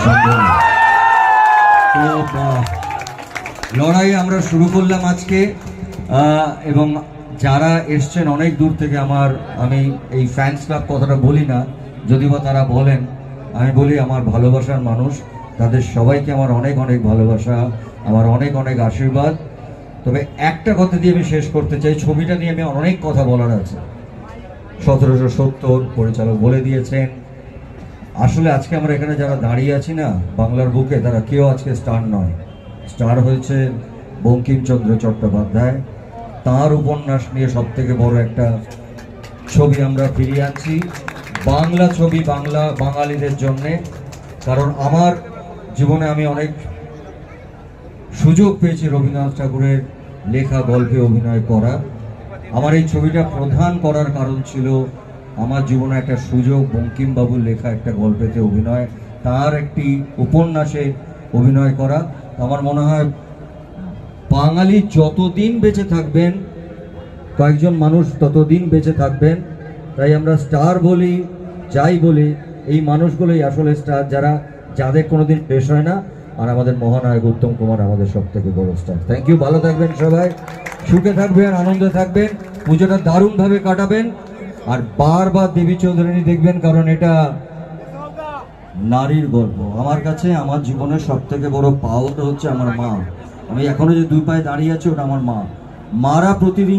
তো লড়াই আমরা শুরু করলাম আজকে, এবং যারা এসছেন অনেক দূর থেকে, আমি এই ফ্যান্স ক্লাব কথাটা বলি না, যদিও তারা বলেন, আমি বলি আমার ভালোবাসার মানুষ, তাদের সবাইকে আমার অনেক অনেক ভালোবাসা, আমার অনেক অনেক আশীর্বাদ। তবে একটা কথা দিয়ে আমি শেষ করতে চাই, ছবিটা নিয়ে আমি অনেক কথা বলার আছে। 1770 পরিচালক বলে দিয়েছেন। আসলে আজকে আমরা এখানে যারা দাঁড়িয়ে আছি না বাংলার বুকে, তারা কেউ আজকে স্টার নয়। স্টার হয়েছে বঙ্কিমচন্দ্র চট্টোপাধ্যায়। তার উপন্যাস নিয়ে সব থেকে বড় একটা ছবি আমরা ফিরিয়ে আনছি, বাংলা ছবি, বাঙালিদের জন্যে। কারণ আমার জীবনে আমি অনেক সুযোগ পেয়েছি রবীন্দ্রনাথ ঠাকুরের লেখা গল্পে অভিনয় করা। আমার এই ছবিটা প্রধান করার কারণ ছিল আমার জীবনে একটা সুযোগ বঙ্কিমবাবুর লেখা একটা গল্পেতে অভিনয়, তার একটি উপন্যাসে অভিনয় করা। আমার মনে হয় বাঙালি যতদিন বেঁচে থাকবেন, কয়েকজন মানুষ ততদিন বেঁচে থাকবেন। তাই আমরা স্টার বলি, যাই বলি, এই মানুষগুলোই আসলে স্টার, যাদের কোনোদিন শেষ হয় না। আর আমাদের মহানায়ক উত্তম কুমার আমাদের সব থেকে বড় স্টার। থ্যাংক ইউ, ভালো থাকবেন সবাই, সুখে থাকবেন, আনন্দে থাকবেন, পুজোটা দারুণভাবে কাটাবেন। আর বারবার দেবী চৌধুরানী দেখবেন, কারণ এটা নারীর গল্প। আমার কাছে আমার জীবনের সব থেকে বড় পাওয়াটা হচ্ছে আমার মা। আমি এখনো যে দুই পায়ে দাঁড়িয়ে আছি, ওটা আমার মা। মারা প্রতিদিন